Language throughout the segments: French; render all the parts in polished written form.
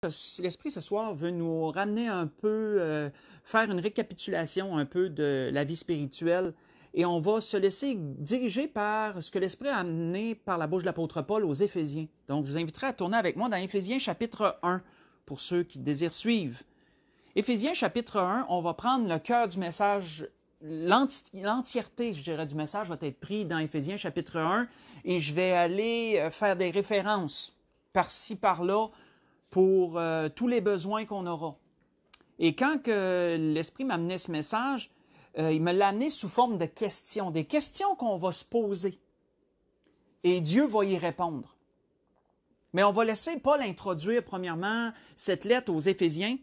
L'Esprit ce soir veut nous ramener un peu, faire une récapitulation un peu de la vie spirituelle et on va se laisser diriger par ce que l'Esprit a amené par la bouche de l'apôtre Paul aux Éphésiens. Donc, je vous inviterai à tourner avec moi dans Éphésiens chapitre 1 pour ceux qui désirent suivre. Éphésiens chapitre 1, on va prendre le cœur du message, l'entièreté, je dirais, du message va être pris dans Éphésiens chapitre 1 et je vais aller faire des références par-ci, par-là, pour tous les besoins qu'on aura. Et quand l'Esprit m'a amené ce message, il me l'a amené sous forme de questions, des questions qu'on va se poser. Et Dieu va y répondre. Mais on va laisser Paul introduire premièrement cette lettre aux Éphésiens,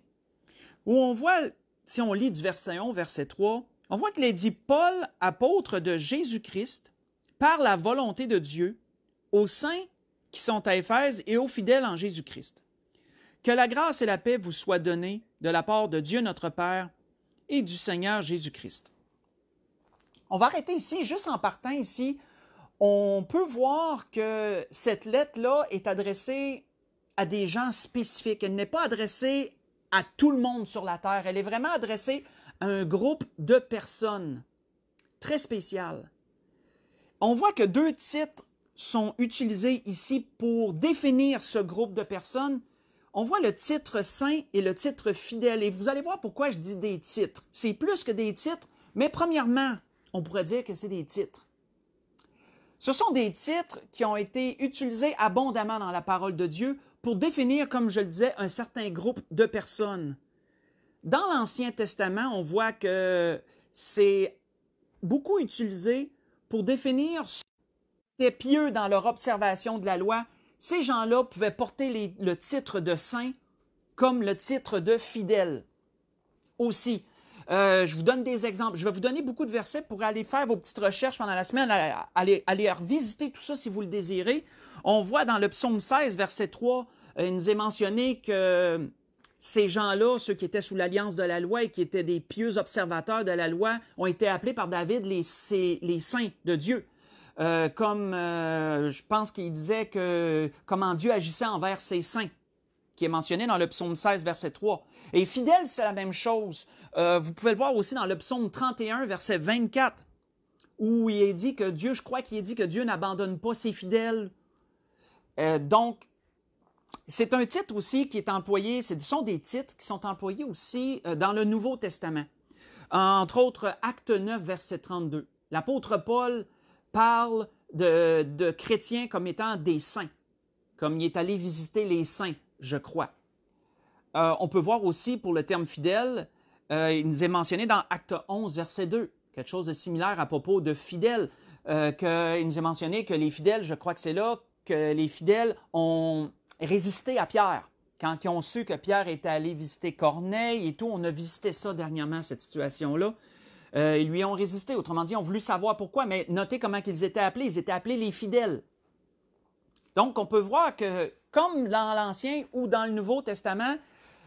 où on voit, si on lit du verset 1 au verset 3, on voit qu'il est dit « Paul, apôtre de Jésus-Christ, par la volonté de Dieu, aux saints qui sont à Éphèse et aux fidèles en Jésus-Christ. Que la grâce et la paix vous soient données de la part de Dieu notre Père et du Seigneur Jésus-Christ. » On va arrêter ici, juste en partant ici, on peut voir que cette lettre-là est adressée à des gens spécifiques. Elle n'est pas adressée à tout le monde sur la terre. Elle est vraiment adressée à un groupe de personnes très spéciales. On voit que deux titres sont utilisés ici pour définir ce groupe de personnes. On voit le titre saint et le titre fidèle. Et vous allez voir pourquoi je dis des titres. C'est plus que des titres, mais premièrement, on pourrait dire que c'est des titres. Ce sont des titres qui ont été utilisés abondamment dans la parole de Dieu pour définir, comme je le disais, un certain groupe de personnes. Dans l'Ancien Testament, on voit que c'est beaucoup utilisé pour définir ceux qui étaient pieux dans leur observation de la loi. Ces gens-là pouvaient porter le titre de saint comme le titre de fidèle aussi. Je vous donne des exemples. Je vais vous donner beaucoup de versets pour aller faire vos petites recherches pendant la semaine, aller revisiter tout ça si vous le désirez. On voit dans le psaume 16, verset 3, il nous est mentionné que ces gens-là, ceux qui étaient sous l'alliance de la loi et qui étaient des pieux observateurs de la loi, ont été appelés par David les saints de Dieu. Je pense qu'il disait que comment Dieu agissait envers ses saints, qui est mentionné dans le psaume 16, verset 3. Et fidèle, c'est la même chose. Vous pouvez le voir aussi dans le psaume 31, verset 24, où il est dit que Dieu, je crois qu'il est dit que Dieu n'abandonne pas ses fidèles. Donc, c'est un titre aussi qui est employé, ce sont des titres qui sont employés aussi dans le Nouveau Testament. Entre autres, Acte 9, verset 32. L'apôtre Paul parle de chrétiens comme étant des saints, comme il est allé visiter les saints, je crois. On peut voir aussi pour le terme fidèle, il nous est mentionné dans Acte 11, verset 2, quelque chose de similaire à propos de fidèles, il nous est mentionné que les fidèles, je crois que c'est là, que les fidèles ont résisté à Pierre. Quand ils ont su que Pierre était allé visiter Corneille et tout, on a visité ça dernièrement, cette situation-là. Ils lui ont résisté, autrement dit, ils ont voulu savoir pourquoi, mais notez comment ils étaient appelés. Ils étaient appelés les fidèles. Donc, on peut voir que, comme dans l'Ancien ou dans le Nouveau Testament,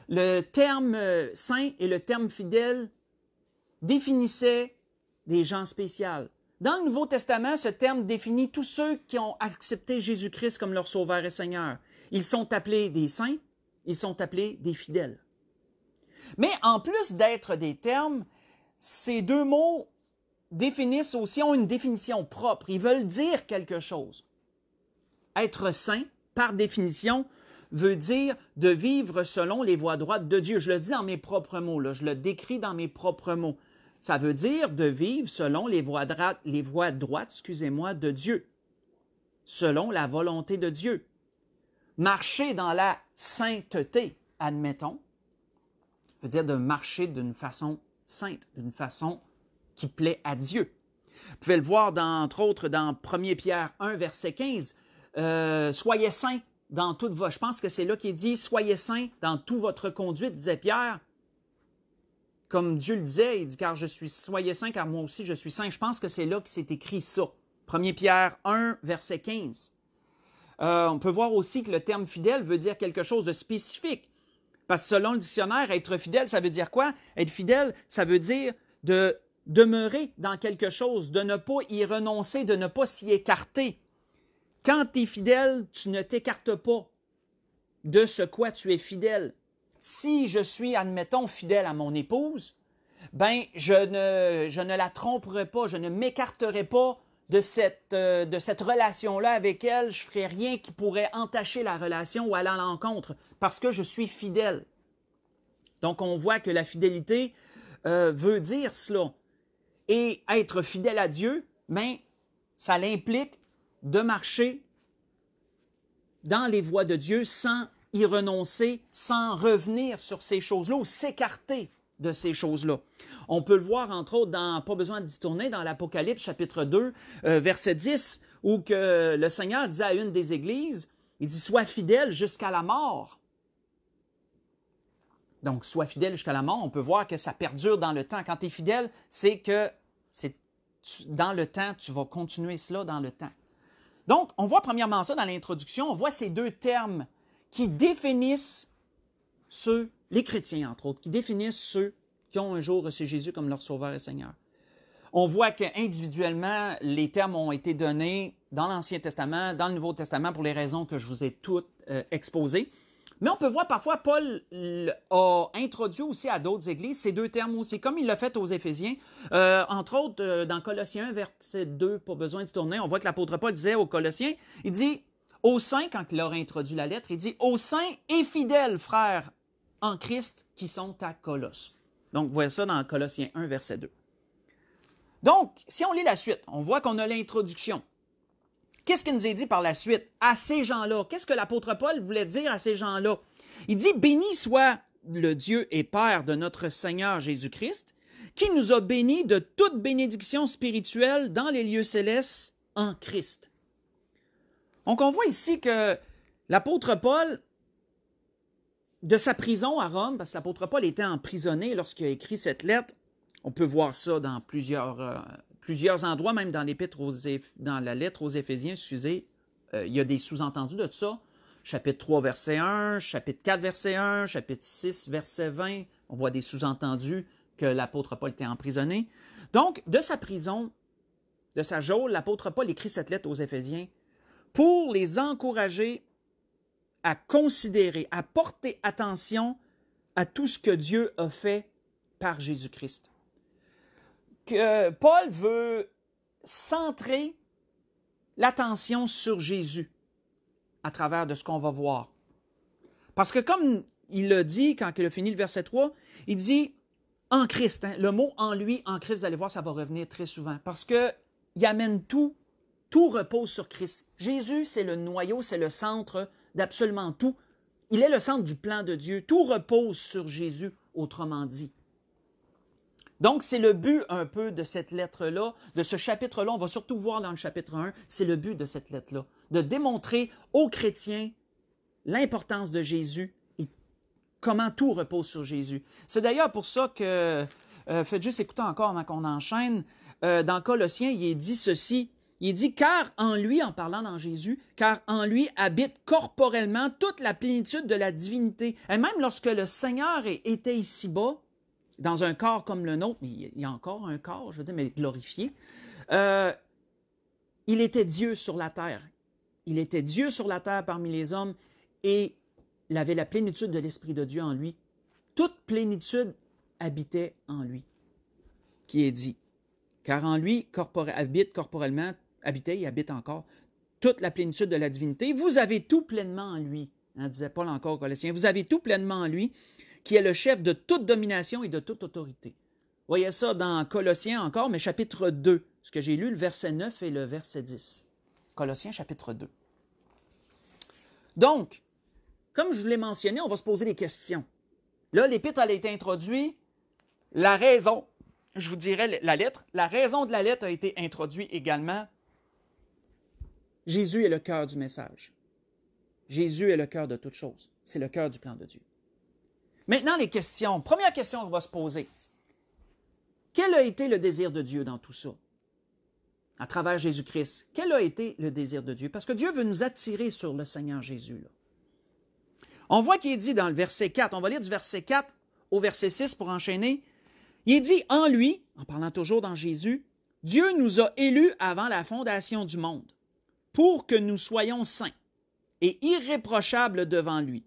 le terme saint et le terme fidèle définissaient des gens spéciaux. Dans le Nouveau Testament, ce terme définit tous ceux qui ont accepté Jésus-Christ comme leur Sauveur et Seigneur. Ils sont appelés des saints, ils sont appelés des fidèles. Mais en plus d'être des termes, ces deux mots définissent aussi, ont une définition propre. Ils veulent dire quelque chose. Être saint, par définition, veut dire de vivre selon les voies droites de Dieu. Je le dis dans mes propres mots, là, je le décris dans mes propres mots. Ça veut dire de vivre selon les voies droites, de Dieu, selon la volonté de Dieu. Marcher dans la sainteté, admettons, veut dire de marcher d'une façon sainte, d'une façon qui plaît à Dieu. Vous pouvez le voir, entre autres, dans 1 Pierre 1, verset 15. Soyez saints dans toute votre... Je pense que c'est là qu'il dit « Soyez saints dans toute votre conduite », disait Pierre. Comme Dieu le disait, il dit « Car je suis... Soyez saints, car moi aussi je suis saint ». Je pense que c'est là que c'est écrit ça. 1 Pierre 1, verset 15. On peut voir aussi que le terme « fidèle » veut dire quelque chose de spécifique. Parce que selon le dictionnaire, être fidèle, ça veut dire quoi? Être fidèle, ça veut dire de demeurer dans quelque chose, de ne pas y renoncer, de ne pas s'y écarter. Quand tu es fidèle, tu ne t'écartes pas de ce quoi tu es fidèle. Si je suis, admettons, fidèle à mon épouse, ben je ne la tromperai pas, je ne m'écarterai pas de cette relation-là avec elle. Je ne ferai rien qui pourrait entacher la relation ou aller à l'encontre parce que je suis fidèle. Donc, on voit que la fidélité veut dire cela. Et être fidèle à Dieu, ben, ça l'implique de marcher dans les voies de Dieu sans y renoncer, sans revenir sur ces choses-là ou s'écarter de ces choses-là. On peut le voir, entre autres, dans, pas besoin d'y tourner, dans l'Apocalypse, chapitre 2, verset 10, où que le Seigneur disait à une des églises, il dit « Sois fidèle jusqu'à la mort ». Donc, sois fidèle jusqu'à la mort, on peut voir que ça perdure dans le temps. Quand tu es fidèle, c'est que dans le temps, tu vas continuer cela dans le temps. Donc, on voit premièrement ça dans l'introduction, on voit ces deux termes qui définissent les chrétiens, entre autres, qui définissent ceux qui ont un jour reçu Jésus comme leur Sauveur et Seigneur. On voit qu'individuellement, les termes ont été donnés dans l'Ancien Testament, dans le Nouveau Testament, pour les raisons que je vous ai toutes exposées. Mais on peut voir parfois, Paul a introduit aussi à d'autres églises ces deux termes aussi, comme il l'a fait aux Éphésiens. Entre autres, dans Colossiens 1, verset 2, pas besoin d'y tourner, on voit que l'apôtre Paul disait aux Colossiens, il dit, aux saints, quand il leur a introduit la lettre, il dit, aux saints et fidèles frères en Christ qui sont à Colosse. Donc, vous voyez ça dans Colossiens 1, verset 2. Donc, si on lit la suite, on voit qu'on a l'introduction. Qu'est-ce qu'il nous est dit par la suite? À ces gens-là, qu'est-ce que l'apôtre Paul voulait dire à ces gens-là? Il dit, « Béni soit le Dieu et Père de notre Seigneur Jésus-Christ, qui nous a bénis de toute bénédiction spirituelle dans les lieux célestes en Christ. » Donc, on voit ici que l'apôtre Paul, de sa prison à Rome, parce que l'apôtre Paul était emprisonné lorsqu'il a écrit cette lettre, on peut voir ça dans plusieurs endroits, même dans la lettre aux Éphésiens, excusez, il y a des sous-entendus de tout ça. Chapitre 3, verset 1, chapitre 4, verset 1, chapitre 6, verset 20, on voit des sous-entendus que l'apôtre Paul était emprisonné. Donc, de sa prison, de sa geôle, l'apôtre Paul écrit cette lettre aux Éphésiens pour les encourager à considérer, à porter attention à tout ce que Dieu a fait par Jésus-Christ. Que Paul veut centrer l'attention sur Jésus à travers de ce qu'on va voir. Parce que comme il l'a dit quand il a fini le verset 3, il dit « en Christ hein, ». Le mot « en lui »,« en Christ », vous allez voir, ça va revenir très souvent. Parce qu'il amène tout repose sur Christ. Jésus, c'est le noyau, c'est le centre d'absolument tout. Il est le centre du plan de Dieu. Tout repose sur Jésus, autrement dit. Donc, c'est le but un peu de cette lettre-là, de ce chapitre-là. On va surtout voir dans le chapitre 1, c'est le but de cette lettre-là, de démontrer aux chrétiens l'importance de Jésus et comment tout repose sur Jésus. C'est d'ailleurs pour ça que, faites juste écouter encore avant qu'on enchaîne, dans Colossiens, il est dit ceci, il dit « Car en lui, en parlant dans Jésus, car en lui habite corporellement toute la plénitude de la divinité. » Et même lorsque le Seigneur était ici-bas, dans un corps comme le nôtre, il y a encore un corps, je veux dire, mais glorifié, il était Dieu sur la terre. Il était Dieu sur la terre parmi les hommes et il avait la plénitude de l'Esprit de Dieu en lui. Toute plénitude habitait en lui, qui est dit. Car en lui habite corporellement, habitait et habite encore, toute la plénitude de la divinité. Vous avez tout pleinement en lui, hein, disait Paul encore aux Colossiens. Vous avez tout pleinement en lui, qui est le chef de toute domination et de toute autorité. Vous voyez ça dans Colossiens encore, mais chapitre 2, ce que j'ai lu, le verset 9 et le verset 10. Colossiens chapitre 2. Donc, comme je vous l'ai mentionné, on va se poser des questions. Là, l'épître a été introduit, la raison, je vous dirais la lettre, la raison de la lettre a été introduite également. Jésus est le cœur du message. Jésus est le cœur de toute chose. C'est le cœur du plan de Dieu. Maintenant, les questions. Première question qu'on va se poser. Quel a été le désir de Dieu dans tout ça? À travers Jésus-Christ. Quel a été le désir de Dieu? Parce que Dieu veut nous attirer sur le Seigneur Jésus. Là. On voit qu'il est dit dans le verset 4, on va lire du verset 4 au verset 6 pour enchaîner. Il est dit, en lui, en parlant toujours dans Jésus, Dieu nous a élus avant la fondation du monde pour que nous soyons saints et irréprochables devant lui.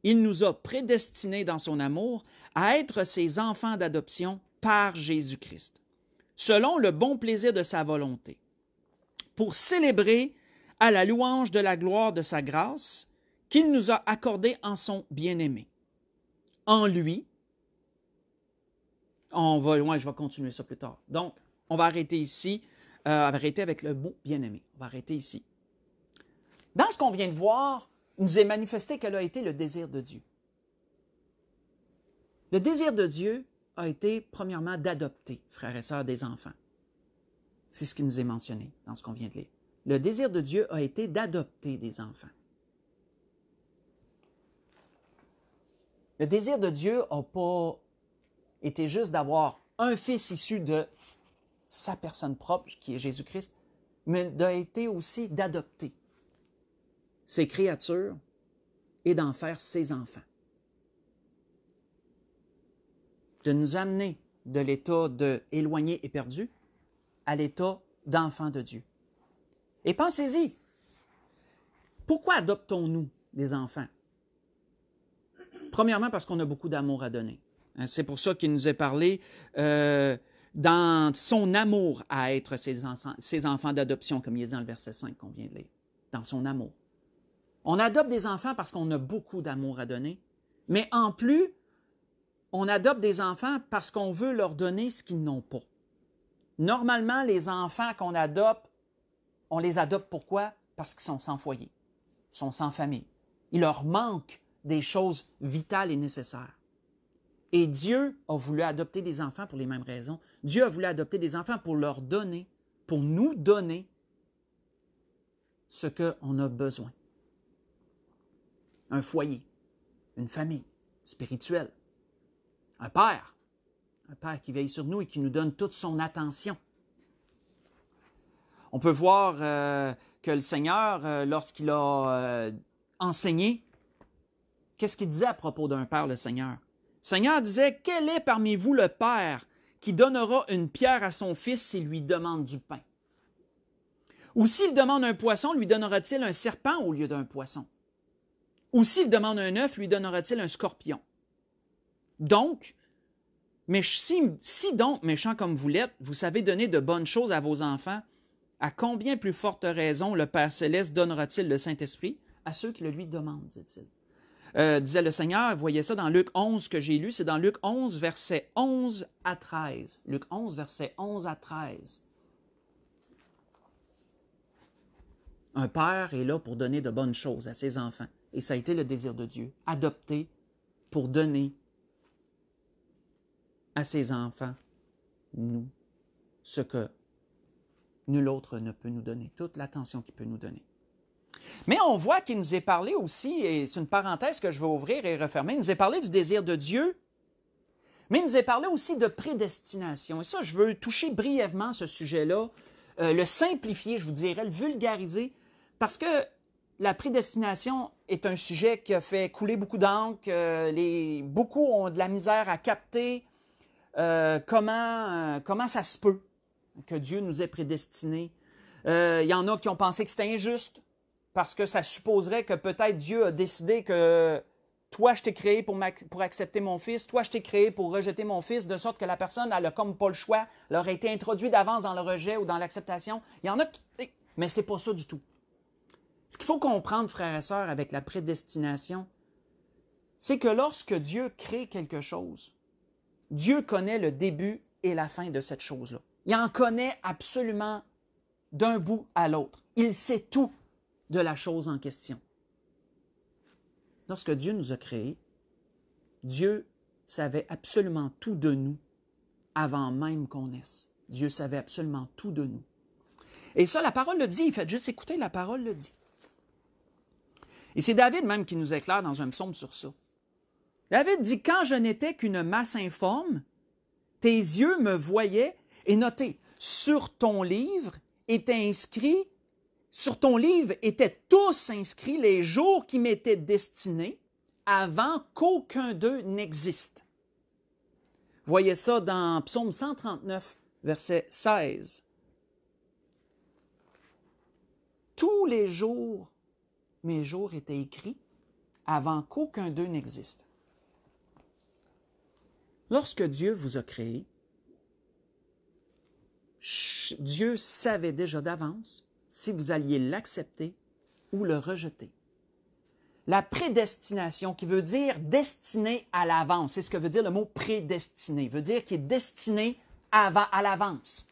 il nous a prédestinés dans son amour à être ses enfants d'adoption par Jésus-Christ, selon le bon plaisir de sa volonté, pour célébrer à la louange de la gloire de sa grâce qu'il nous a accordée en son bien-aimé. En lui, je vais continuer ça plus tard. Donc, on va arrêter ici, arrêter avec le mot bien-aimé. On va arrêter ici. Dans ce qu'on vient de voir, il nous est manifesté quel a été le désir de Dieu. Le désir de Dieu a été, premièrement, d'adopter, frères et sœurs, des enfants. C'est ce qui nous est mentionné dans ce qu'on vient de lire. Le désir de Dieu a été d'adopter des enfants. Le désir de Dieu n'a pas été juste d'avoir un fils issu de sa personne propre, qui est Jésus-Christ, mais d'a été aussi d'adopter ses créatures et d'en faire ses enfants. De nous amener de l'état de éloigné et perdu à l'état d'enfant de Dieu. Et pensez-y, pourquoi adoptons-nous des enfants? Premièrement, parce qu'on a beaucoup d'amour à donner. C'est pour ça qu'il nous est parlé dans son amour à être ses enfants d'adoption, comme il est dit dans le verset 5 qu'on vient de lire. Dans son amour. On adopte des enfants parce qu'on a beaucoup d'amour à donner, mais en plus, on adopte des enfants parce qu'on veut leur donner ce qu'ils n'ont pas. Normalement, les enfants qu'on adopte, on les adopte pourquoi? Parce qu'ils sont sans foyer, ils sont sans famille. Il leur manque des choses vitales et nécessaires. Et Dieu a voulu adopter des enfants pour les mêmes raisons. Dieu a voulu adopter des enfants pour leur donner, pour nous donner ce qu'on a besoin. Un foyer, une famille spirituelle, un père qui veille sur nous et qui nous donne toute son attention. On peut voir que le Seigneur, lorsqu'il a enseigné, qu'est-ce qu'il disait à propos d'un père, le Seigneur? Le Seigneur disait, « Quel est parmi vous le père qui donnera une pierre à son fils s'il lui demande du pain? Ou s'il demande un poisson, lui donnera-t-il un serpent au lieu d'un poisson? Ou s'il demande un œuf, lui donnera-t-il un scorpion? Donc, si donc, méchants comme vous l'êtes, vous savez donner de bonnes choses à vos enfants, à combien plus forte raison le Père Céleste donnera-t-il le Saint-Esprit à ceux qui le lui demandent, dit-il. Disait le Seigneur, voyez ça dans Luc 11 que j'ai lu, c'est dans Luc 11, versets 11 à 13. Luc 11, versets 11 à 13. Un père est là pour donner de bonnes choses à ses enfants. Et ça a été le désir de Dieu, adopter pour donner à ses enfants, nous, ce que nul autre ne peut nous donner, toute l'attention qu'il peut nous donner. Mais on voit qu'il nous est parlé aussi, et c'est une parenthèse que je vais ouvrir et refermer, il nous est parlé du désir de Dieu, mais il nous est parlé aussi de prédestination. Et ça, je veux toucher brièvement ce sujet-là, le simplifier, je vous dirais, le vulgariser, parce que la prédestination est un sujet qui a fait couler beaucoup d'encre, beaucoup ont de la misère à capter comment ça se peut que Dieu nous ait prédestinés. Il y en a qui ont pensé que c'était injuste, parce que ça supposerait que peut-être Dieu a décidé que toi, je t'ai créé pour accepter mon fils, toi, je t'ai créé pour rejeter mon fils, de sorte que la personne, elle n'a comme pas le choix, elle aurait été introduite d'avance dans le rejet ou dans l'acceptation. Il y en a qui... Mais c'est pas ça du tout. Ce qu'il faut comprendre, frères et sœurs, avec la prédestination, c'est que lorsque Dieu crée quelque chose, Dieu connaît le début et la fin de cette chose-là. Il en connaît absolument d'un bout à l'autre. Il sait tout de la chose en question. Lorsque Dieu nous a créés, Dieu savait absolument tout de nous avant même qu'on naisse. Dieu savait absolument tout de nous. Et ça, la parole le dit. Faites juste écouter, la parole le dit. Et c'est David même qui nous éclaire dans un psaume sur ça. David dit, « Quand je n'étais qu'une masse informe, tes yeux me voyaient, et notez, sur ton livre étaient tous inscrits les jours qui m'étaient destinés avant qu'aucun d'eux n'existe. » Voyez ça dans Psaume 139, verset 16. Tous les jours, mes jours étaient écrits avant qu'aucun d'eux n'existe. Lorsque Dieu vous a créé, Dieu savait déjà d'avance si vous alliez l'accepter ou le rejeter. La prédestination, qui veut dire destiné à l'avance, c'est ce que veut dire le mot prédestiné, veut dire qu'il est destiné à l'avance.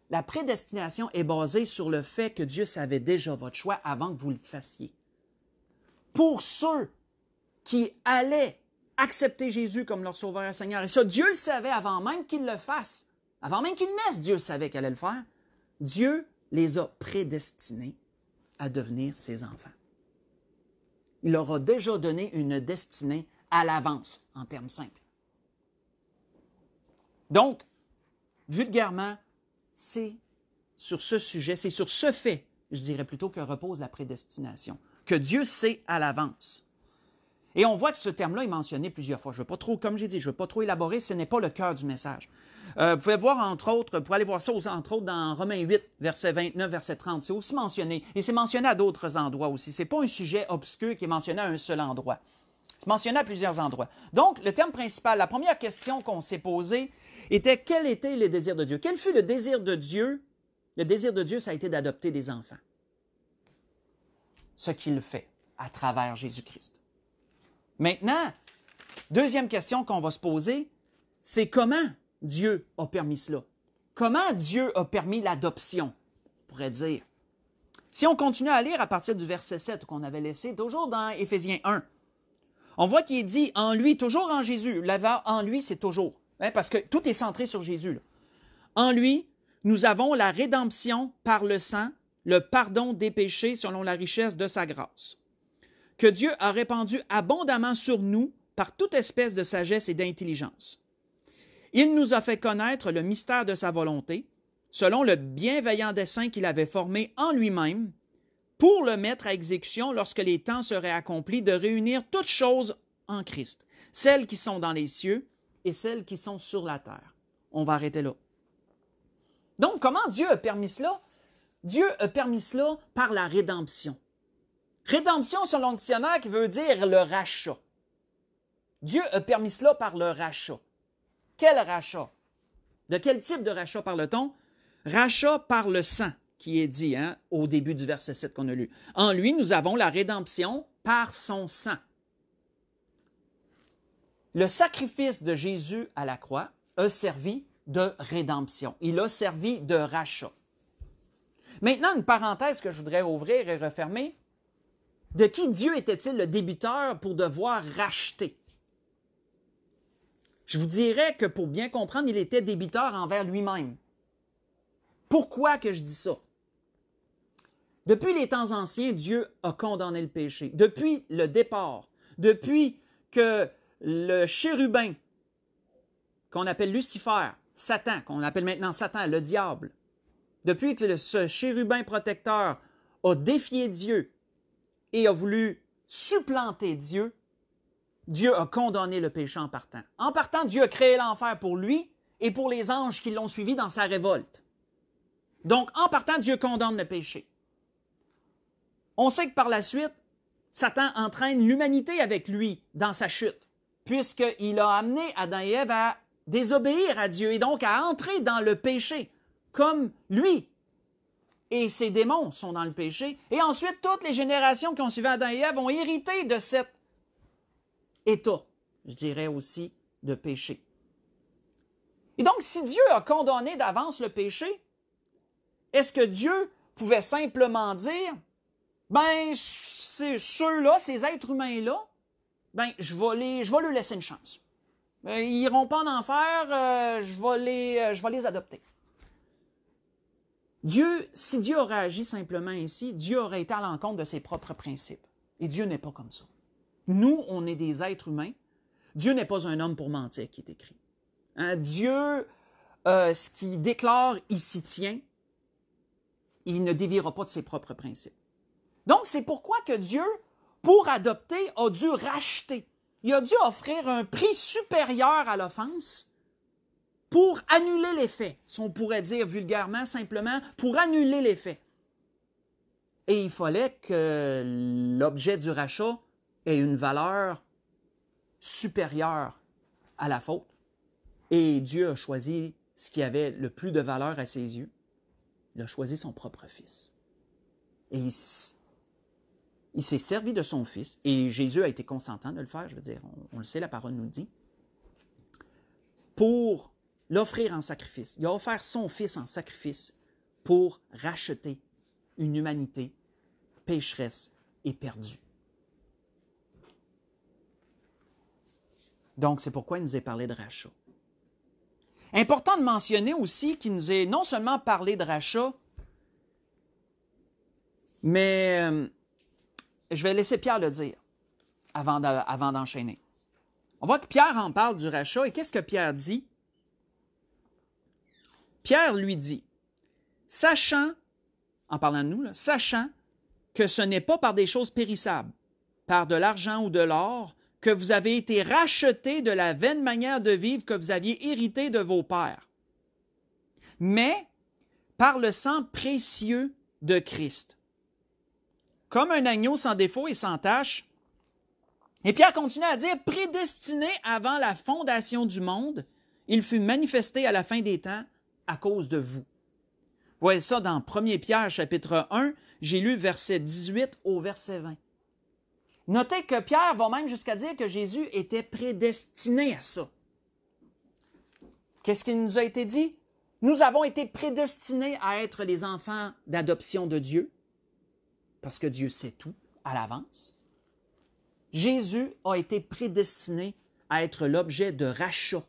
La prédestination est basée sur le fait que Dieu savait déjà votre choix avant que vous le fassiez. Pour ceux qui allaient accepter Jésus comme leur sauveur et Seigneur, et ça, Dieu le savait avant même qu'il le fasse. Avant même qu'ils naissent, Dieu savait qu'elle allait le faire. Dieu les a prédestinés à devenir ses enfants. Il leur a déjà donné une destinée à l'avance, en termes simples. Donc, vulgairement, c'est sur ce sujet, c'est sur ce fait, je dirais plutôt, que repose la prédestination, que Dieu sait à l'avance. Et on voit que ce terme-là est mentionné plusieurs fois. Je ne veux pas trop, comme j'ai dit, je ne veux pas trop élaborer, ce n'est pas le cœur du message. Vous pouvez voir, entre autres, vous pouvez aller voir ça, entre autres, dans Romains 8, verset 29, verset 30. C'est aussi mentionné, et c'est mentionné à d'autres endroits aussi. Ce n'est pas un sujet obscur qui est mentionné à un seul endroit. C'est mentionné à plusieurs endroits. Donc, le terme principal, la première question qu'on s'est posée était quel était le désir de Dieu? Quel fut le désir de Dieu? Le désir de Dieu, ça a été d'adopter des enfants. Ce qu'il fait à travers Jésus-Christ. Maintenant, deuxième question qu'on va se poser, c'est comment Dieu a permis cela? Comment Dieu a permis l'adoption, on pourrait dire? Si on continue à lire à partir du verset 7 qu'on avait laissé, toujours dans Éphésiens 1, on voit qu'il est dit en lui, toujours en Jésus. Là, en lui, c'est toujours, parce que tout est centré sur Jésus. Là. En lui, nous avons la rédemption par le sang, le pardon des péchés selon la richesse de sa grâce, que Dieu a répandu abondamment sur nous par toute espèce de sagesse et d'intelligence. Il nous a fait connaître le mystère de sa volonté, selon le bienveillant dessein qu'il avait formé en lui-même, pour le mettre à exécution lorsque les temps seraient accomplis, de réunir toutes choses en Christ, celles qui sont dans les cieux et celles qui sont sur la terre. On va arrêter là. Donc, comment Dieu a permis cela? Dieu a permis cela par la rédemption. Rédemption, selon le dictionnaire, qui veut dire le rachat. Dieu a permis cela par le rachat. Quel rachat? De quel type de rachat parle-t-on? Rachat par le sang, qui est dit au début du verset 7 qu'on a lu. En lui, nous avons la rédemption par son sang. Le sacrifice de Jésus à la croix a servi de rédemption. Il a servi de rachat. Maintenant, une parenthèse que je voudrais ouvrir et refermer. De qui Dieu était-il le débiteur pour devoir racheter? Je vous dirais que pour bien comprendre, il était débiteur envers lui-même. Pourquoi que je dis ça? Depuis les temps anciens, Dieu a condamné le péché. Depuis le départ, depuis que le chérubin, qu'on appelle Lucifer, Satan, qu'on appelle maintenant Satan, le diable, depuis que ce chérubin protecteur a défié Dieu et a voulu supplanter Dieu, Dieu a condamné le péché en partant. En partant, Dieu a créé l'enfer pour lui et pour les anges qui l'ont suivi dans sa révolte. Donc, en partant, Dieu condamne le péché. On sait que par la suite, Satan entraîne l'humanité avec lui dans sa chute, puisqu'il a amené Adam et Ève à désobéir à Dieu et donc à entrer dans le péché, comme lui. Et ses démons sont dans le péché. Et ensuite, toutes les générations qui ont suivi Adam et Ève ont hérité de cet état, je dirais aussi, de péché. Et donc, si Dieu a condamné d'avance le péché, est-ce que Dieu pouvait simplement dire, ben, ceux-là, ces êtres humains-là, ben, je vais leur laisser une chance. Ils n'iront pas en enfer, je vais les adopter. Si Dieu aurait agi simplement ainsi, Dieu aurait été à l'encontre de ses propres principes. Et Dieu n'est pas comme ça. Nous, on est des êtres humains. Dieu n'est pas un homme pour mentir, qui est écrit. Dieu, ce qu'il déclare, il s'y tient. Il ne déviera pas de ses propres principes. Donc, c'est pourquoi que Dieu, pour adopter, a dû racheter. Il a dû offrir un prix supérieur à l'offense pour annuler l'effet. Si on pourrait dire vulgairement, simplement, pour annuler l'effet. Et il fallait que l'objet du rachat ait une valeur supérieure à la faute. Et Dieu a choisi ce qui avait le plus de valeur à ses yeux. Il a choisi son propre fils. Et il s'est servi de son fils, et Jésus a été consentant de le faire, je veux dire, on le sait, la parole nous le dit, pour l'offrir en sacrifice. Il a offert son fils en sacrifice pour racheter une humanité pécheresse et perdue. Donc, c'est pourquoi il nous est parlé de rachat. Important de mentionner aussi qu'il nous est non seulement parlé de rachat, mais je vais laisser Pierre le dire avant d'enchaîner. On voit que Pierre en parle du rachat, et qu'est-ce que Pierre dit? Pierre lui dit, sachant, en parlant de nous, là, sachant que ce n'est pas par des choses périssables, par de l'argent ou de l'or, que vous avez été rachetés de la vaine manière de vivre que vous aviez hérité de vos pères, mais par le sang précieux de Christ, comme un agneau sans défaut et sans tache. Et Pierre continue à dire, prédestiné avant la fondation du monde, il fut manifesté à la fin des temps à cause de vous. Vous voyez ça dans 1 Pierre chapitre 1, j'ai lu verset 18 au verset 20. Notez que Pierre va même jusqu'à dire que Jésus était prédestiné à ça. Qu'est-ce qu'il nous a été dit? Nous avons été prédestinés à être les enfants d'adoption de Dieu, parce que Dieu sait tout à l'avance. Jésus a été prédestiné à être l'objet de rachat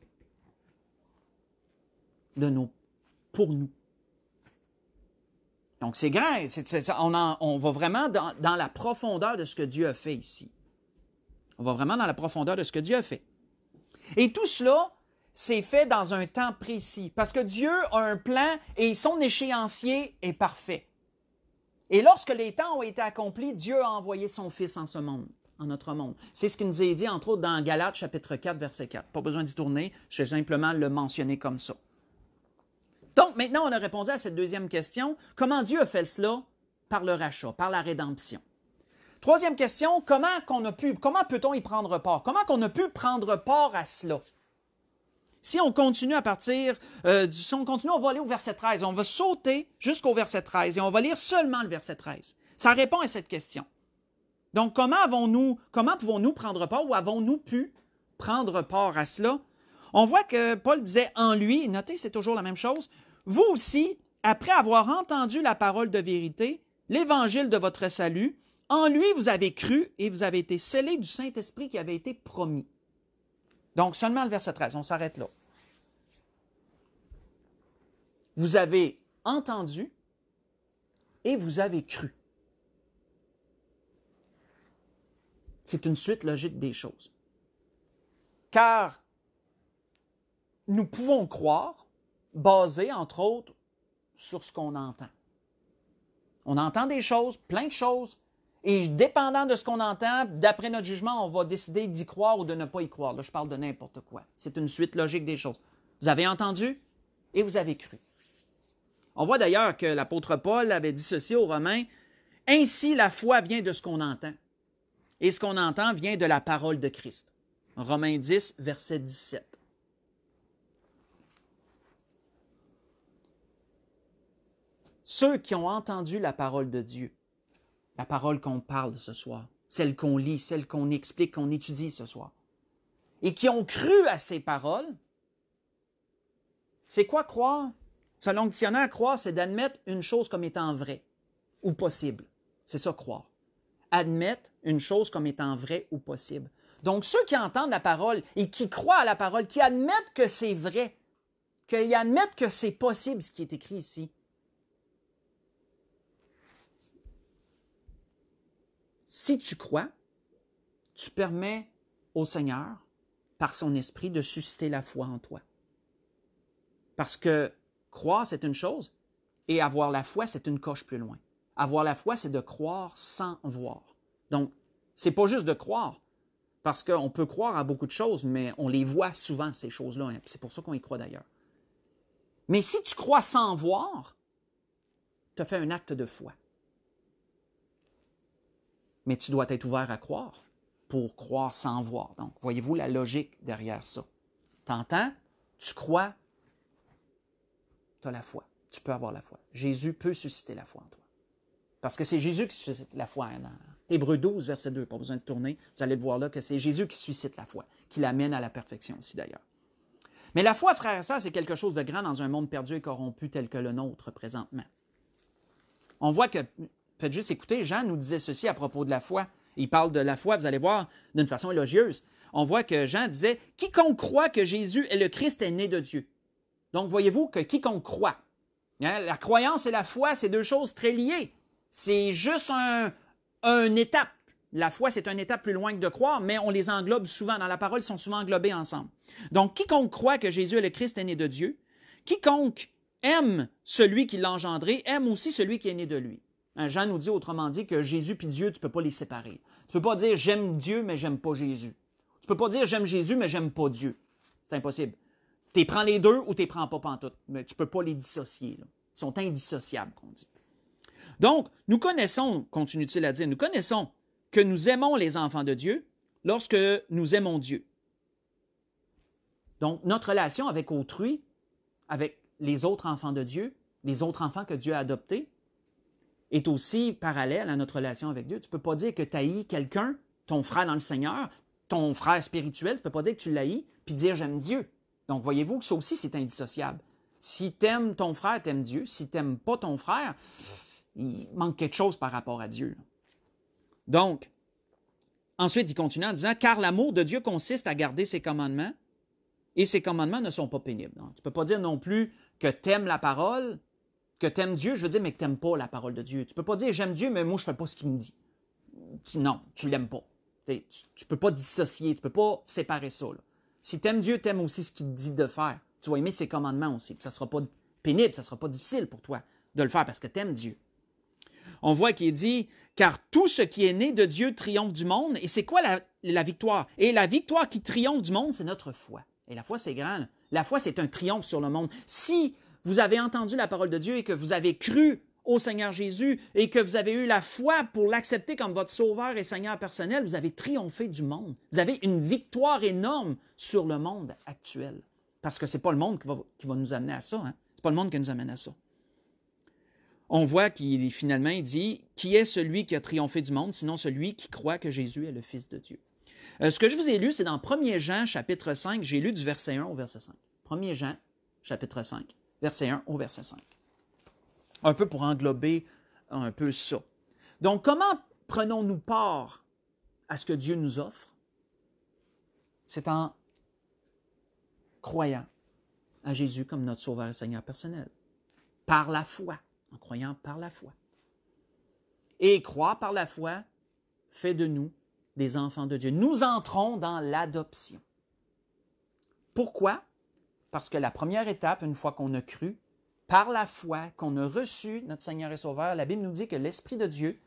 pour nous. Donc, c'est grand. On va vraiment dans la profondeur de ce que Dieu a fait ici. On va vraiment dans la profondeur de ce que Dieu a fait. Et tout cela, c'est fait dans un temps précis. Parce que Dieu a un plan et son échéancier est parfait. Et lorsque les temps ont été accomplis, Dieu a envoyé son Fils en ce monde, en notre monde. C'est ce qui nous est dit, entre autres, dans Galates, chapitre 4, verset 4. Pas besoin d'y tourner, je vais simplement le mentionner comme ça. Donc, maintenant, on a répondu à cette deuxième question. Comment Dieu a fait cela? Par le rachat, par la rédemption. Troisième question, comment peut-on y prendre part? Comment qu'on a pu prendre part à cela? Si on continue on va aller au verset 13. On va sauter jusqu'au verset 13 et on va lire seulement le verset 13. Ça répond à cette question. Donc, comment pouvons-nous prendre part ou avons-nous pu prendre part à cela? On voit que Paul disait en lui, notez, c'est toujours la même chose, vous aussi, après avoir entendu la parole de vérité, l'évangile de votre salut, en lui vous avez cru et vous avez été scellés du Saint-Esprit qui avait été promis. Donc, seulement le verset 13, on s'arrête là. Vous avez entendu et vous avez cru. C'est une suite logique des choses. Car nous pouvons croire, basé, entre autres, sur ce qu'on entend. On entend des choses, plein de choses, et dépendant de ce qu'on entend, d'après notre jugement, on va décider d'y croire ou de ne pas y croire. Là, je parle de n'importe quoi. C'est une suite logique des choses. Vous avez entendu et vous avez cru. On voit d'ailleurs que l'apôtre Paul avait dit ceci aux Romains, « Ainsi la foi vient de ce qu'on entend, et ce qu'on entend vient de la parole de Christ. » Romains 10, verset 17. Ceux qui ont entendu la parole de Dieu, la parole qu'on parle ce soir, celle qu'on lit, celle qu'on explique, qu'on étudie ce soir, et qui ont cru à ces paroles, c'est quoi croire? Selon le dictionnaire, croire, c'est d'admettre une chose comme étant vraie ou possible. C'est ça, croire. Admettre une chose comme étant vraie ou possible. Donc, ceux qui entendent la parole et qui croient à la parole, qui admettent que c'est vrai, qui admettent que c'est possible ce qui est écrit ici, si tu crois, tu permets au Seigneur, par son esprit, de susciter la foi en toi. Parce que croire, c'est une chose, et avoir la foi, c'est une coche plus loin. Avoir la foi, c'est de croire sans voir. Donc, c'est pas juste de croire, parce qu'on peut croire à beaucoup de choses, mais on les voit souvent, ces choses-là. Hein, c'est pour ça qu'on y croit d'ailleurs. Mais si tu crois sans voir, tu as fait un acte de foi. Mais tu dois être ouvert à croire pour croire sans voir. Donc, voyez-vous la logique derrière ça. T'entends? Tu crois? Tu as la foi. Tu peux avoir la foi. Jésus peut susciter la foi en toi. Parce que c'est Jésus qui suscite la foi. Dans Hébreux 12, verset 2, pas besoin de tourner. Vous allez le voir là que c'est Jésus qui suscite la foi, qui l'amène à la perfection aussi d'ailleurs. Mais la foi, frères et sœurs, c'est quelque chose de grand dans un monde perdu et corrompu tel que le nôtre présentement. On voit que, faites juste écouter, Jean nous disait ceci à propos de la foi. Il parle de la foi, vous allez voir, d'une façon élogieuse. On voit que Jean disait « Quiconque croit que Jésus est le Christ est né de Dieu. » Donc, voyez-vous que quiconque croit, hein, la croyance et la foi, c'est deux choses très liées. C'est juste une étape. La foi, c'est une étape plus loin que de croire, mais on les englobe souvent. Dans la parole, ils sont souvent englobés ensemble. Donc, quiconque croit que Jésus est le Christ est né de Dieu, quiconque aime celui qui l'a engendré, aime aussi celui qui est né de lui. Hein, Jean nous dit autrement dit que Jésus et Dieu, tu ne peux pas les séparer. Tu ne peux pas dire j'aime Dieu, mais j'aime pas Jésus. Tu ne peux pas dire j'aime Jésus, mais j'aime pas Dieu. C'est impossible. Tu prends les deux ou tu ne prends pas pantoute. Mais tu ne peux pas les dissocier. Là. Ils sont indissociables, qu'on dit. Donc, nous connaissons, continue-t-il à dire, nous connaissons que nous aimons les enfants de Dieu lorsque nous aimons Dieu. Donc, notre relation avec autrui, avec les autres enfants de Dieu, les autres enfants que Dieu a adoptés, est aussi parallèle à notre relation avec Dieu. Tu ne peux pas dire que tu haïs quelqu'un, ton frère dans le Seigneur, ton frère spirituel, tu ne peux pas dire que tu l'haïs, puis dire j'aime Dieu. Donc, voyez-vous que ça aussi, c'est indissociable. Si tu aimes ton frère, tu aimes Dieu. Si tu n'aimes pas ton frère, il manque quelque chose par rapport à Dieu. Donc, ensuite, il continue en disant « Car l'amour de Dieu consiste à garder ses commandements, et ses commandements ne sont pas pénibles. » Tu ne peux pas dire non plus que tu aimes la parole, que tu aimes Dieu, je veux dire, mais que tu n'aimes pas la parole de Dieu. Tu ne peux pas dire « J'aime Dieu, mais moi, je ne fais pas ce qu'il me dit. » Non, tu ne l'aimes pas. Tu ne peux pas dissocier, tu ne peux pas séparer ça. Là. Si tu aimes Dieu, tu aimes aussi ce qu'il te dit de faire. Tu vas aimer ses commandements aussi. Puis ça ne sera pas pénible, ça ne sera pas difficile pour toi de le faire parce que tu aimes Dieu. On voit qu'il dit « Car tout ce qui est né de Dieu triomphe du monde. » Et c'est quoi la victoire? Et la victoire qui triomphe du monde, c'est notre foi. Et la foi, c'est grand. Là. La foi, c'est un triomphe sur le monde. Si vous avez entendu la parole de Dieu et que vous avez cru au Seigneur Jésus et que vous avez eu la foi pour l'accepter comme votre sauveur et Seigneur personnel, vous avez triomphé du monde. Vous avez une victoire énorme sur le monde actuel. Parce que ce n'est pas le monde qui va nous amener à ça. Hein? Ce n'est pas le monde qui nous amène à ça. On voit qu'il finalement, il dit « Qui est celui qui a triomphé du monde, sinon celui qui croit que Jésus est le Fils de Dieu? » Ce que je vous ai lu, c'est dans 1 Jean, chapitre 5, j'ai lu du verset 1 au verset 5. 1 Jean, chapitre 5, verset 1 au verset 5. Un peu pour englober un peu ça. Donc, comment prenons-nous part à ce que Dieu nous offre? C'est en croyant à Jésus comme notre Sauveur et Seigneur personnel. Par la foi. En croyant par la foi. Et croire par la foi fait de nous des enfants de Dieu. Nous entrons dans l'adoption. Pourquoi? Parce que la première étape, une fois qu'on a cru, par la foi, qu'on a reçu notre Seigneur et Sauveur, la Bible nous dit que l'Esprit de Dieu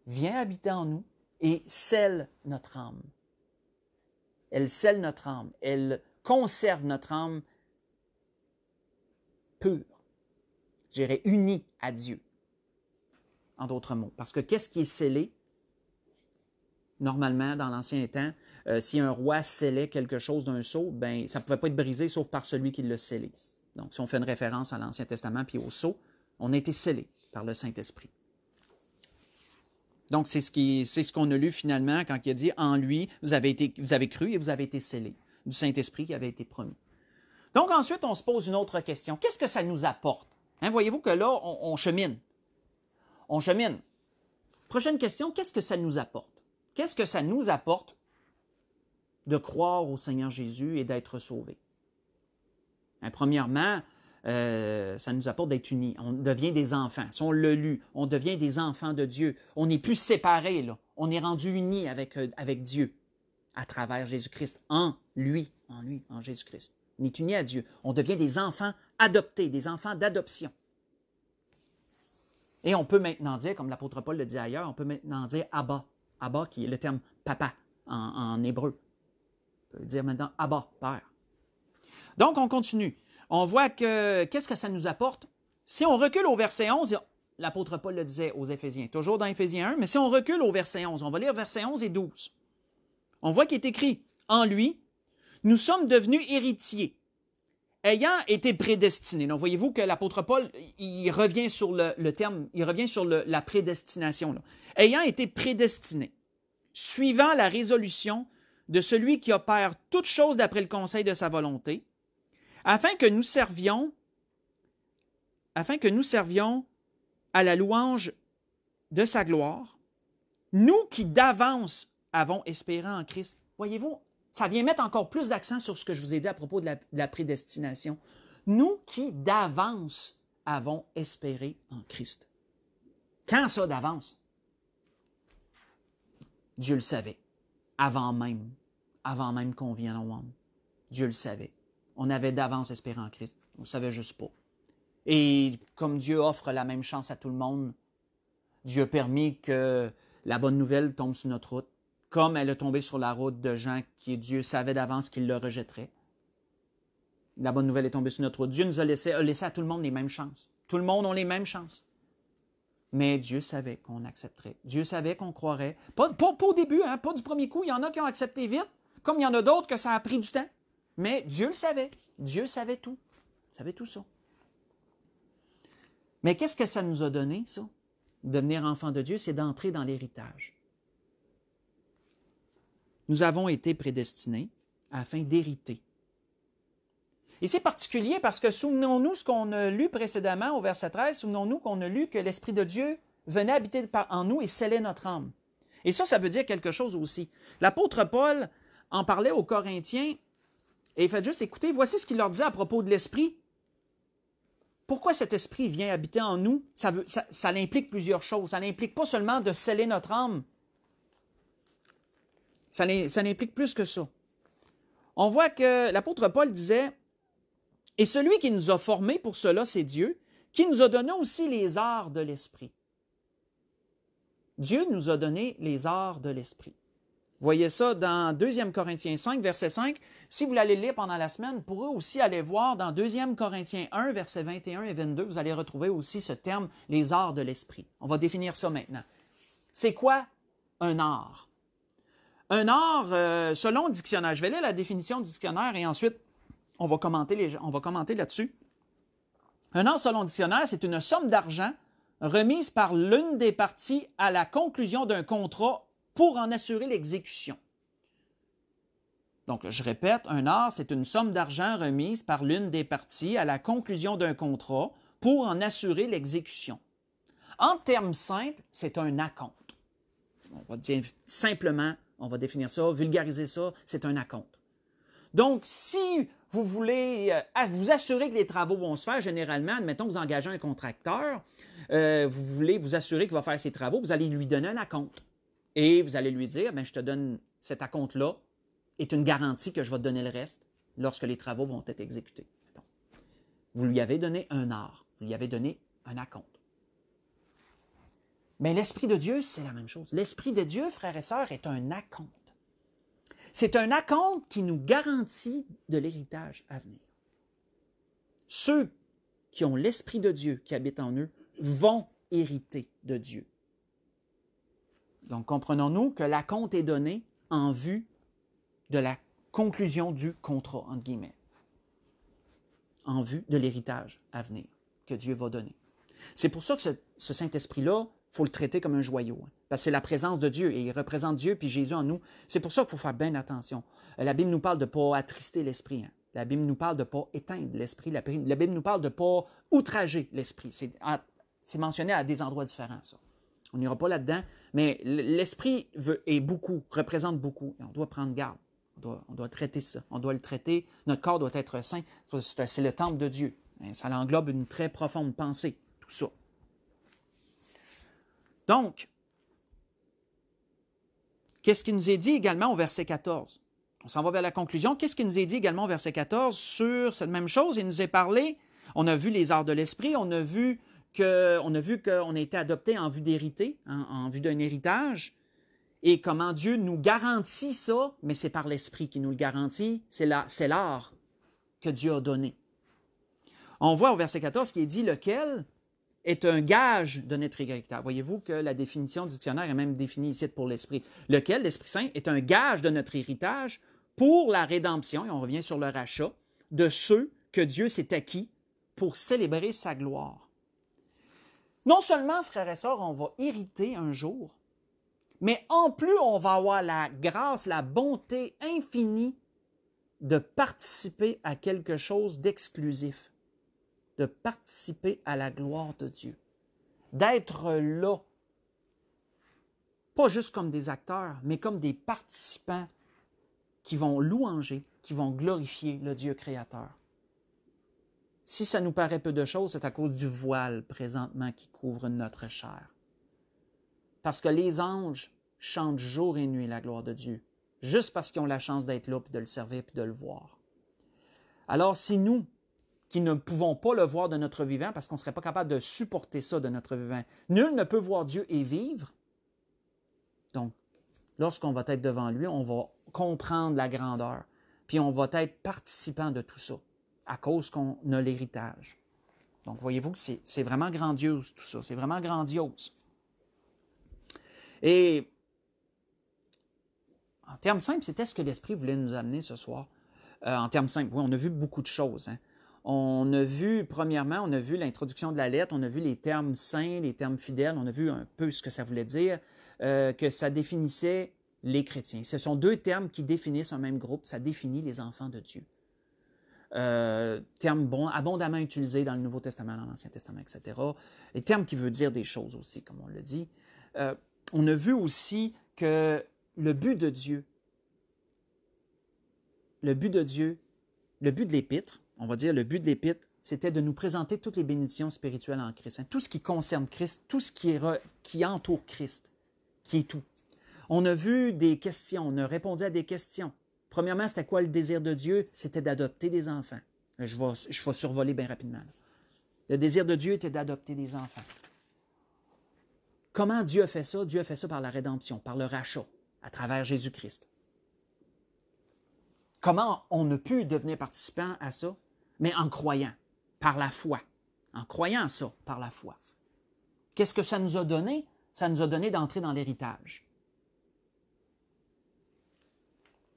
vient habiter en nous et scelle notre âme. Elle scelle notre âme. Elle conserve notre âme pure. Je dirais unis à Dieu, en d'autres mots. Parce que qu'est-ce qui est scellé? Normalement, dans l'ancien temps, si un roi scellait quelque chose d'un sceau, ben, ça ne pouvait pas être brisé sauf par celui qui l'a scellé. Donc, si on fait une référence à l'Ancien Testament puis au sceau, on a été scellé par le Saint-Esprit. Donc, c'est ce qu'on a lu finalement quand il a dit « En lui, vous avez cru et vous avez été scellés » du Saint-Esprit qui avait été promis. Donc, ensuite, on se pose une autre question. Qu'est-ce que ça nous apporte? Hein, voyez-vous que là, on chemine. On chemine. Prochaine question, qu'est-ce que ça nous apporte? Qu'est-ce que ça nous apporte de croire au Seigneur Jésus et d'être sauvés? Hein, premièrement, ça nous apporte d'être unis. On devient des enfants. Si on l'a lu, on devient des enfants de Dieu. On n'est plus séparés, là. On est rendu unis avec Dieu à travers Jésus-Christ, en Jésus-Christ. On est unis à Dieu. On devient des enfants adoptés, des enfants d'adoption. Et on peut maintenant dire, comme l'apôtre Paul le dit ailleurs, on peut maintenant dire Abba. Abba, qui est le terme papa en hébreu. On peut dire maintenant Abba, Père. Donc, on continue. On voit que, qu'est-ce que ça nous apporte? Si on recule au verset 11, l'apôtre Paul le disait aux Éphésiens, toujours dans Éphésiens 1, mais si on recule au verset 11, on va lire versets 11 et 12. On voit qu'il est écrit, en lui, nous sommes devenus héritiers, ayant été prédestinés. Donc, voyez-vous que l'apôtre Paul, il revient sur le terme, il revient sur la prédestination. Là. Ayant été prédestinés, suivant la résolution de celui qui opère toutes choses d'après le conseil de sa volonté, afin que nous servions à la louange de sa gloire, nous qui d'avance avons espéré en Christ. Voyez-vous, ça vient mettre encore plus d'accent sur ce que je vous ai dit à propos de la prédestination. Nous qui d'avance avons espéré en Christ. Quand ça d'avance? Dieu le savait, avant même qu'on vienne au monde. Dieu le savait. On avait d'avance espéré en Christ. On ne savait juste pas. Et comme Dieu offre la même chance à tout le monde, Dieu a permis que la bonne nouvelle tombe sur notre route, comme elle est tombée sur la route de gens qui Dieu savait d'avance qu'ils le rejetteraient. La bonne nouvelle est tombée sur notre route. Dieu nous a laissé à tout le monde les mêmes chances. Tout le monde a les mêmes chances. Mais Dieu savait qu'on accepterait. Dieu savait qu'on croirait. Pas au début, hein, pas du premier coup. Il y en a qui ont accepté vite, comme il y en a d'autres que ça a pris du temps. Mais Dieu le savait. Dieu savait tout. Il savait tout ça. Mais qu'est-ce que ça nous a donné, ça? Devenir enfant de Dieu, c'est d'entrer dans l'héritage. Nous avons été prédestinés afin d'hériter. Et c'est particulier parce que souvenons-nous ce qu'on a lu précédemment au verset 13, souvenons-nous qu'on a lu que l'Esprit de Dieu venait habiter en nous et scellait notre âme. Et ça veut dire quelque chose aussi. L'apôtre Paul en parlait aux Corinthiens et il fait juste écouter, voici ce qu'il leur disait à propos de l'Esprit. Pourquoi cet esprit vient habiter en nous? Ça implique plusieurs choses. Ça n'implique pas seulement de sceller notre âme. Ça n'implique plus que ça. On voit que l'apôtre Paul disait, « Et celui qui nous a formés pour cela, c'est Dieu, qui nous a donné aussi les arts de l'esprit. » Dieu nous a donné les arts de l'esprit. Vous voyez ça dans 2 Corinthiens 5, verset 5. Si vous l'allez lire pendant la semaine, vous pourrez aussi aller voir dans 2 Corinthiens 1, versets 21 et 22, vous allez retrouver aussi ce terme, les arts de l'esprit. On va définir ça maintenant. C'est quoi un art? Un art, selon le dictionnaire, je vais lire la définition du dictionnaire et ensuite on va commenter là-dessus. Un art, selon le dictionnaire, c'est une somme d'argent remise par l'une des parties à la conclusion d'un contrat pour en assurer l'exécution. Donc, je répète, un art, c'est une somme d'argent remise par l'une des parties à la conclusion d'un contrat pour en assurer l'exécution. En termes simples, c'est un acompte. On va dire simplement, on va définir ça, vulgariser ça, c'est un acompte. Donc, si vous voulez vous assurer que les travaux vont se faire, généralement, admettons que vous engagez un contracteur, vous voulez vous assurer qu'il va faire ses travaux, vous allez lui donner un acompte. Et vous allez lui dire, bien, je te donne cet acompte-là, est une garantie que je vais te donner le reste lorsque les travaux vont être exécutés. Vous lui avez donné un art, vous lui avez donné un acompte. Mais l'Esprit de Dieu, c'est la même chose. L'Esprit de Dieu, frères et sœurs, est un acompte. C'est un acompte qui nous garantit de l'héritage à venir. Ceux qui ont l'Esprit de Dieu qui habite en eux vont hériter de Dieu. Donc, comprenons-nous que l'acompte est donné en vue de la conclusion du contrat, entre guillemets, en vue de l'héritage à venir que Dieu va donner. C'est pour ça que ce Saint-Esprit-là, il faut le traiter comme un joyau, hein, parce que c'est la présence de Dieu et il représente Dieu puis Jésus en nous. C'est pour ça qu'il faut faire bien attention. La Bible nous parle de ne pas attrister l'Esprit. Hein. La Bible nous parle de ne pas éteindre l'Esprit. La Bible nous parle de ne pas outrager l'Esprit. C'est mentionné à des endroits différents, ça. On n'ira pas là-dedans, mais l'Esprit représente beaucoup. Et on doit prendre garde. On doit traiter ça. On doit le traiter. Notre corps doit être saint. C'est le temple de Dieu. Ça englobe une très profonde pensée, tout ça. Donc, qu'est-ce qui nous est dit également au verset 14? On s'en va vers la conclusion. Qu'est-ce qui nous est dit également au verset 14 sur cette même chose? Il nous est parlé, on a vu les arts de l'esprit, on a vu qu'on a été adopté en vue d'hériter, en vue d'un héritage, et comment Dieu nous garantit ça, mais c'est par l'Esprit qui nous le garantit, c'est l'art que Dieu a donné. On voit au verset 14 qui est dit lequel, est un gage de notre héritage. Voyez-vous que la définition du dictionnaire est même définie ici pour l'Esprit. Lequel, l'Esprit Saint, est un gage de notre héritage pour la rédemption, et on revient sur le rachat, de ceux que Dieu s'est acquis pour célébrer sa gloire. Non seulement, frères et sœurs, on va hériter un jour, mais en plus, on va avoir la grâce, la bonté infinie de participer à quelque chose d'exclusif, de participer à la gloire de Dieu, d'être là, pas juste comme des acteurs, mais comme des participants qui vont louanger, qui vont glorifier le Dieu créateur. Si ça nous paraît peu de choses, c'est à cause du voile présentement qui couvre notre chair. Parce que les anges chantent jour et nuit la gloire de Dieu, juste parce qu'ils ont la chance d'être là, puis de le servir, puis de le voir. Alors, si nous, qui ne pouvons pas le voir de notre vivant, parce qu'on ne serait pas capable de supporter ça de notre vivant, nul ne peut voir Dieu et vivre. Donc, lorsqu'on va être devant lui, on va comprendre la grandeur, puis on va être participant de tout ça, à cause qu'on a l'héritage. Donc, voyez-vous que c'est vraiment grandiose tout ça, c'est vraiment grandiose. Et en termes simples, c'était ce que l'Esprit voulait nous amener ce soir. En termes simples, oui, on a vu beaucoup de choses. Hein. On a vu, premièrement, on a vu l'introduction de la lettre, on a vu les termes saints, les termes fidèles, on a vu un peu ce que ça voulait dire, que ça définissait les chrétiens. Ce sont deux termes qui définissent un même groupe, ça définit les enfants de Dieu. Termes abondamment utilisés dans le Nouveau Testament, dans l'Ancien Testament, etc. Et termes qui veulent dire des choses aussi, comme on le dit. On a vu aussi que le but de Dieu, le but de l'Épître, on va dire le but de l'Épître, c'était de nous présenter toutes les bénédictions spirituelles en Christ. Hein, tout ce qui concerne Christ, tout ce qui entoure Christ, qui est tout. On a vu des questions, on a répondu à des questions. Premièrement, c'était quoi le désir de Dieu? C'était d'adopter des enfants. Je vais survoler bien rapidement. Là. Le désir de Dieu était d'adopter des enfants. Comment Dieu a fait ça? Dieu a fait ça par la rédemption, par le rachat, à travers Jésus-Christ. Comment on a pu devenir participant à ça? Mais en croyant, par la foi. En croyant à ça, par la foi. Qu'est-ce que ça nous a donné? Ça nous a donné d'entrer dans l'héritage.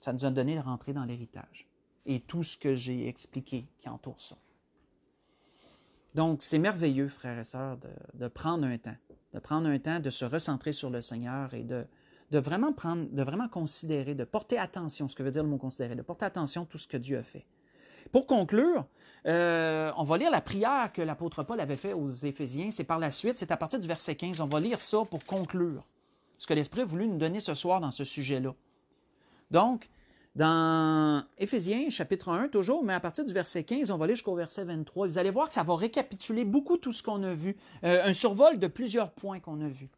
Ça nous a donné de rentrer dans l'héritage. Et tout ce que j'ai expliqué qui entoure ça. Donc, c'est merveilleux, frères et sœurs, de prendre un temps. De prendre un temps, de se recentrer sur le Seigneur et de vraiment considérer, de porter attention, ce que veut dire le mot considérer, de porter attention à tout ce que Dieu a fait. Pour conclure, on va lire la prière que l'apôtre Paul avait faite aux Éphésiens. C'est par la suite, c'est à partir du verset 15. On va lire ça pour conclure ce que l'Esprit a voulu nous donner ce soir dans ce sujet-là. Donc, dans Éphésiens, chapitre 1, toujours, mais à partir du verset 15, on va aller jusqu'au verset 23. Vous allez voir que ça va récapituler beaucoup tout ce qu'on a vu, un survol de plusieurs points qu'on a vus.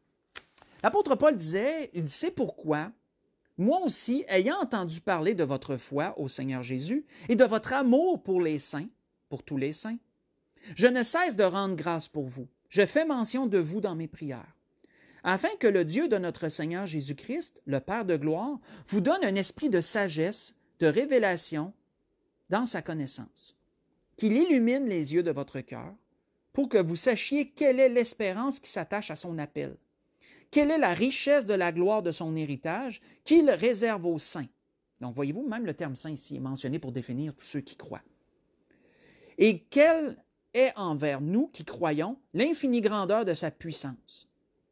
L'apôtre Paul disait, il dit, c'est pourquoi, moi aussi, ayant entendu parler de votre foi au Seigneur Jésus et de votre amour pour les saints, pour tous les saints, je ne cesse de rendre grâce pour vous. Je fais mention de vous dans mes prières, afin que le Dieu de notre Seigneur Jésus-Christ, le Père de gloire, vous donne un esprit de sagesse, de révélation dans sa connaissance, qu'il illumine les yeux de votre cœur, pour que vous sachiez quelle est l'espérance qui s'attache à son appel, quelle est la richesse de la gloire de son héritage qu'il réserve aux saints. Donc, voyez-vous, même le terme saint ici est mentionné pour définir tous ceux qui croient. Et quelle est envers nous qui croyons l'infinie grandeur de sa puissance,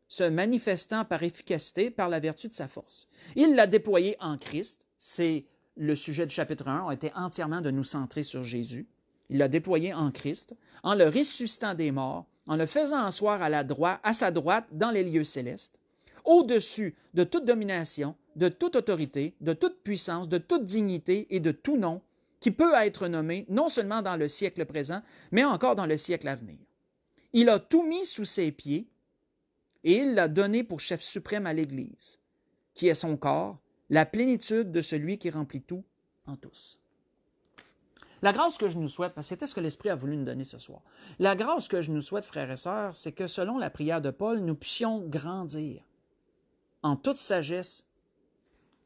se manifestant par efficacité par la vertu de sa force. Il l'a déployé en Christ. C'est le sujet du chapitre 1, a été entièrement de nous centrer sur Jésus. Il l'a déployé en Christ, en le ressuscitant des morts, en le faisant asseoir à sa droite dans les lieux célestes, au-dessus de toute domination, de toute autorité, de toute puissance, de toute dignité et de tout nom qui peut être nommé non seulement dans le siècle présent, mais encore dans le siècle à venir. Il a tout mis sous ses pieds et il l'a donné pour chef suprême à l'Église, qui est son corps, la plénitude de celui qui remplit tout en tous. La grâce que je nous souhaite, parce que c'était ce que l'Esprit a voulu nous donner ce soir, la grâce que je nous souhaite, frères et sœurs, c'est que selon la prière de Paul, nous puissions grandir en toute sagesse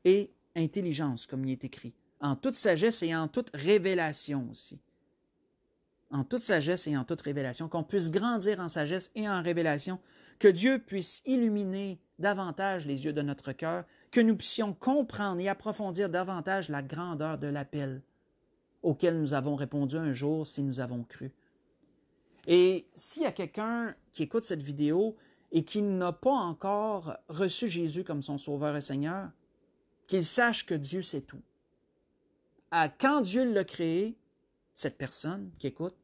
et intelligence, comme il est écrit, en toute sagesse et en toute révélation aussi. en toute sagesse et en toute révélation, qu'on puisse grandir en sagesse et en révélation, que Dieu puisse illuminer davantage les yeux de notre cœur, que nous puissions comprendre et approfondir davantage la grandeur de l'appel auquel nous avons répondu un jour si nous avons cru. Et s'il y a quelqu'un qui écoute cette vidéo et qui n'a pas encore reçu Jésus comme son Sauveur et Seigneur, qu'il sache que Dieu sait tout. Quand Dieu l'a créé, cette personne qui écoute,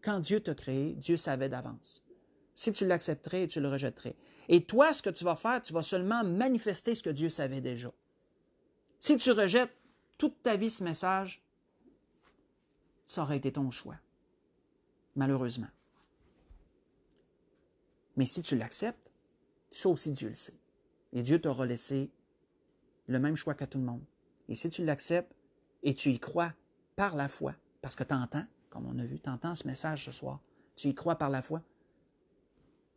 quand Dieu t'a créé, Dieu savait d'avance. Si tu l'accepterais, tu le rejetterais. Et toi, ce que tu vas faire, tu vas seulement manifester ce que Dieu savait déjà. Si tu rejettes toute ta vie ce message, ça aurait été ton choix, malheureusement. Mais si tu l'acceptes, ça aussi Dieu le sait. Et Dieu t'aura laissé le même choix qu'à tout le monde. Et si tu l'acceptes et tu y crois par la foi, parce que tu entends, comme on a vu, tu entends ce message ce soir, tu y crois par la foi,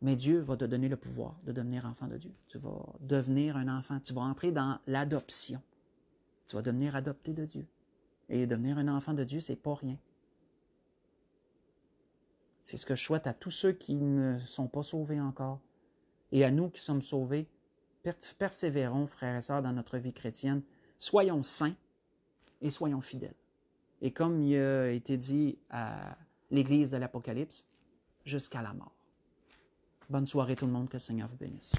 mais Dieu va te donner le pouvoir de devenir enfant de Dieu. Tu vas devenir un enfant, tu vas entrer dans l'adoption. Tu vas devenir adopté de Dieu. Et devenir un enfant de Dieu, c'est pas rien. C'est ce que je souhaite à tous ceux qui ne sont pas sauvés encore. Et à nous qui sommes sauvés, persévérons, frères et sœurs, dans notre vie chrétienne. Soyons saints et soyons fidèles. Et comme il a été dit à l'Église de l'Apocalypse, jusqu'à la mort. Bonne soirée tout le monde, que le Seigneur vous bénisse.